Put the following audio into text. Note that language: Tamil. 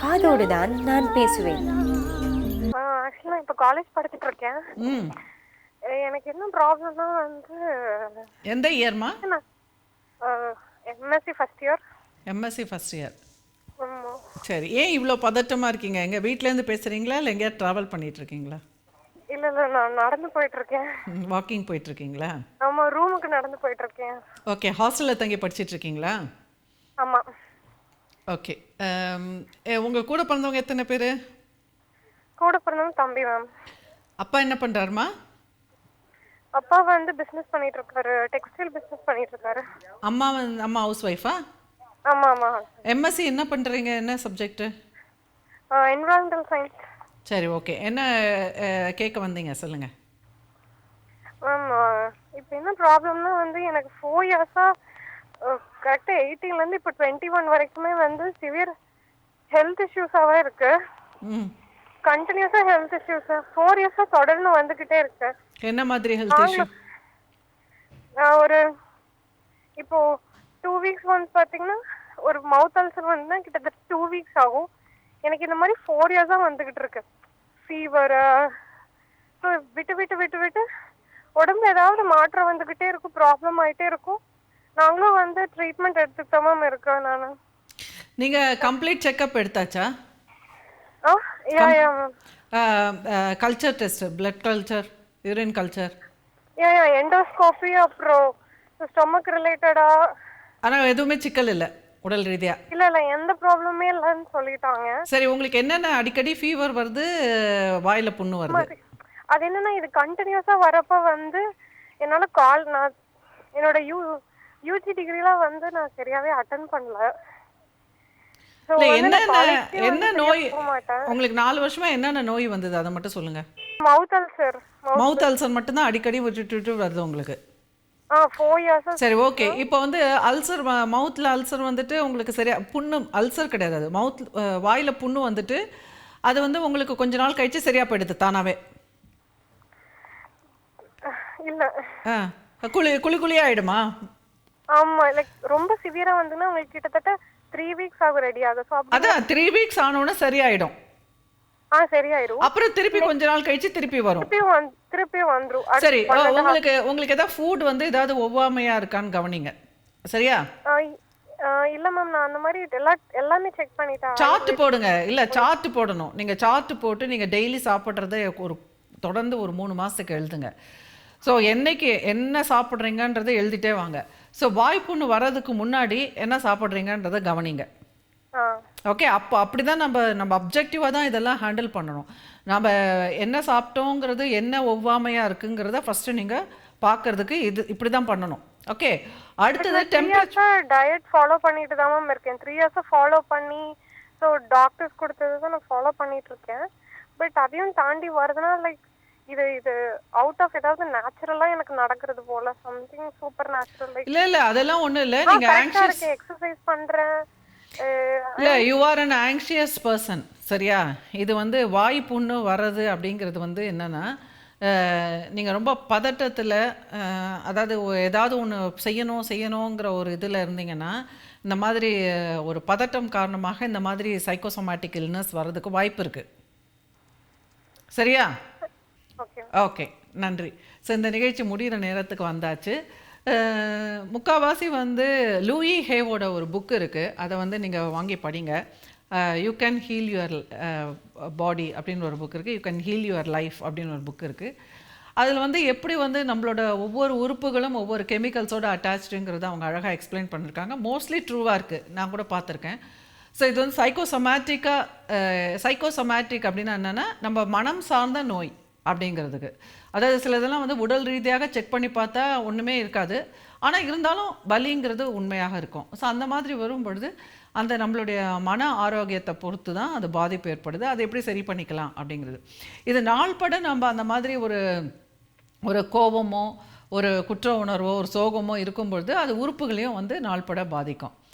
காதோடு தான் நான் பேசுவேன். ஆக்சுவலாக இப்போ காலேஜ் படிச்சுட்டு இருக்கேன். ம் எனக்கு என்ன ப்ராப்ளம்னா வந்து எந்த இயர்மா? MSc first year. MSc first year. சரி, ஏன் இவ்வளோ பதட்டமாக இருக்கீங்க? எங்கள் வீட்டிலேருந்து பேசுகிறீங்களா இல்லை எங்கேயா ட்ராவல் பண்ணிகிட்ருக்கீங்களா? இல்லை இல்லை, நான் நடந்து போயிட்டுருக்கேன். வாக்கிங் போயிட்டுருக்கீங்களா? ஆமாம், ரூமுக்கு நடந்து போயிட்டுருக்கேன். ஓகே, ஹாஸ்டலில் தங்கி படிச்சிட்ருக்கீங்களா? ஆமாம். ஓகே, உங்கள் கூட பிறந்தவங்க எத்தனை பேர்? கூட பிறந்தவங்க தம்பி மேம். அப்பா என்ன பண்ணுறாருமா? அப்பா வந்து பிஸ்னஸ் பண்ணிட்டு இருக்காரு, டெக்ஸ்டைல் பிஸ்னஸ் பண்ணிட்டு இருக்காரு. அம்மா ஹவுஸ் ஒய்ஃபா? ஆமாம் ஆமாம். எம்எஸ்சி என்ன பண்ணுறீங்க? என்ன சப்ஜெக்ட்டு? Environmental science. சரி, ஓகே. என்ன கேட்க வந்தீங்க சொல்லுங்கள். மேம், இப்போ என்ன ப்ராப்ளம்னா வந்து எனக்கு 4 இயர்ஸாக கரெக்டாக 18லேருந்து இப்போ 21 வரைக்குமே வந்து சிவியர் ஹெல்த் இஷ்யூஸாகவே இருக்கு. ம் கண்டினியூஸாக ஹெல்த் இஷ்யூஸ் 4 இயர்ஸாக தொடர்ந்து வந்துக்கிட்டே இருக்கு. என்ன மாதிரி ஹெல்த் இஷ்யூ? ஒரு இப்போ 2 வீக்ஸ் ஒன்ஸ் பார்த்தீங்கன்னா ஒரு மவுத் அல்சர் வந்துன்னா கிட்டத்தட்ட 2 வீக்ஸ் ஆகும். எனக்கு இந்த மாதிரி 4 இயர்ஸாக வந்துக்கிட்டு இருக்கு. ஃபீவர், ஸோ விட்டு விட்டு விட்டு விட்டு உடம்புல ஏதாவது மாற்றம் வந்துக்கிட்டே இருக்கும், ப்ராப்ளம் ஆகிட்டே இருக்கும். நாங்களும் வந்து ட்ரீட்மெண்ட் எடுத்துக்கிட்ட மேம் இருக்கேன் நான். நீங்கள் கம்ப்ளீட் செக்கப் எடுத்தாச்சா? Yeah ma'am. Culture test, blood culture, urine culture? Yeah endoscopy, அப்புறம் ஸ்டொமக் ரிலேட்டடா. ஆனால் எதுவுமே சிக்கல் இல்லை உடல் ரீதியாக? இல்லை எந்த ப்ராப்ளமே இல்லைன்னு சொல்லிட்டாங்க. சரி, உங்களுக்கு என்னென்ன அடிக்கடி ஃபீவர் வருது, வாயில் புண்ணு வருது? அது என்னன்னா இது கண்டினியூஸாக வரப்போ வந்து என்னால் நான் என்னோட யூஜி டிகிரிலாம் வந்து நான் சரியாகவே அட்டன் பண்ணல. என்ன நோய் உங்களுக்கு 4 வருஷமா என்னென்ன நோய் வந்தது அதை மட்டும் சொல்லுங்க. மவுத் அல்சர். மவுத் அல்சர் மட்டும் தான் அடிக்கடி விட்டு வருது உங்களுக்கு? 4 இயர்ஸ். சரி, ஓகே. இப்போ வந்து அல்சர், மவுத்தில் அல்சர் வந்துட்டு உங்களுக்கு சரியா புண்ணு, அல்சர் கிடையாது அது, மவுத் வாயில் புண்ணு வந்துட்டு அது வந்து உங்களுக்கு கொஞ்ச நாள் கழிச்சு சரியா போயிடுது தானாவே? இல்லை. குழி ஆயிடுமா? ஆமாம், லைக் ரொம்ப சிவியராக வந்துன்னா உங்களுக்கு கிட்டத்தட்ட 3 வீக்ஸ் ஆகும் ரெடி ஆகும். அதான் 3 வீக்ஸ் ஆனோன்னு சரியாயிடும். சரியாயிடும். அப்புறம் திருப்பி கொஞ்ச நாள் கழிச்சு திருப்பி வரும். திருப்பி வந்துரும். சரி, உங்களுக்கு ஏதாவது ஃபுட் வந்து ஏதாவது ஒவ்வாமையா இருக்கான்னு கவனிங்க, சரியா? இல்ல மேம், நான் அந்த மாதிரி எல்லாமே செக் பண்ணிட்டேன். சார்ட் போடுங்க. இல்ல, சார்ட் போடணும். நீங்க சார்ட் போட்டு நீங்க டெய்லி சாப்பிட்றத தொடர்ந்து ஒரு 3 மாசத்துக்கு எழுதுங்க. ஸோ என்னைக்கு என்ன சாப்பிட்றீங்கன்றதை எழுதிட்டே வாங்க. ஸோ வாய்ப்புண்ணு வர்றதுக்கு முன்னாடி என்ன சாப்பிட்றீங்கன்றதை கவனிங்க. ஓகே, அப்படிதான் நம்ம அப்ஜெக்டிவாக தான் இதெல்லாம் ஹேண்டில் பண்ணணும். நம்ம என்ன சாப்பிட்டோங்கிறது, என்ன ஒவ்வாமையாக இருக்குங்கிறத ஃபஸ்ட்டு நீங்கள் பார்க்கறதுக்கு இப்படி தான் பண்ணணும். ஓகே, அடுத்தது டெம்பரேச்சர். டயட் ஃபாலோ பண்ணிட்டு தான் மேம் இருக்கேன். 3 இயர்ஸாக ஃபாலோ பண்ணி, ஸோ டாக்டர்ஸ் கொடுத்தது தான் நான் ஃபாலோ பண்ணிட்டு இருக்கேன். பட் அதையும் தாண்டி வருதுன்னா லைக் இது அவுட் ஆஃப் ஏதாவது நேச்சுரலாக எனக்கு நடக்கிறது போல, சம்திங் சூப்பர் நேச்சுரல். இல்லை அதெல்லாம் ஒன்றும் இல்லை. நீங்கள் ஆங்ஷியஸ் எக்ஸசைஸ் பண்ணுறேன். இல்லை, you are an anxious person, சரியா? இது வந்து வாய் புண்ணு வர்றது அப்படிங்கிறது வந்து என்னென்னா, நீங்கள் ரொம்ப பதட்டத்தில், அதாவது ஏதாவது ஒன்று செய்யணுங்கிற ஒரு இதில் இருந்தீங்கன்னா, இந்த மாதிரி ஒரு பதட்டம் காரணமாக இந்த மாதிரி சைக்கோசோமேட்டிக் இல்னஸ் வர்றதுக்கு வாய்ப்பு இருக்குது, சரியா? ஓகே, நன்றி. ஸோ இந்த நிகழ்ச்சி முடிகிற நேரத்துக்கு வந்தாச்சு. முக்கால்வாசி வந்து லூயி ஹேவோட ஒரு புக்கு இருக்குது, அதை வந்து நீங்கள் வாங்கி படிங்க. You can heel your body அப்படின்னு ஒரு புக் இருக்குது. You can heel your life அப்படின்னு ஒரு புக் இருக்குது. அதில் வந்து எப்படி வந்து நம்மளோட ஒவ்வொரு உறுப்புகளும் ஒவ்வொரு கெமிக்கல்ஸோட அட்டாச்சுங்கிறத அவங்க அழகாக எக்ஸ்பிளைன் பண்ணியிருக்காங்க. மோஸ்ட்லி ட்ரூவாக இருக்குது, நான் கூட பார்த்துருக்கேன். ஸோ இது வந்து சைக்கோசோமேட்டிக் அப்படின்னா என்னென்னா நம்ம மனம் சார்ந்த நோய் அப்படிங்கிறதுக்கு. அதாவது சில இதெல்லாம் வந்து உடல் ரீதியாக செக் பண்ணி பார்த்தா ஒன்றுமே இருக்காது, ஆனால் இருந்தாலும் வலிங்கிறது உண்மையாக இருக்கும். ஸோ அந்த மாதிரி வரும்பொழுது அந்த நம்மளுடைய மன ஆரோக்கியத்தை பொறுத்து தான் அது பாதிப்பு ஏற்படுது. அதை எப்படி சரி பண்ணிக்கலாம் அப்படிங்கிறது. இது நாள்பட நம்ம அந்த மாதிரி ஒரு கோபமோ ஒரு குற்ற உணர்வோ ஒரு சோகமோ இருக்கும்பொழுது அது உறுப்புகளையும் வந்து நாள்பட பாதிக்கும்.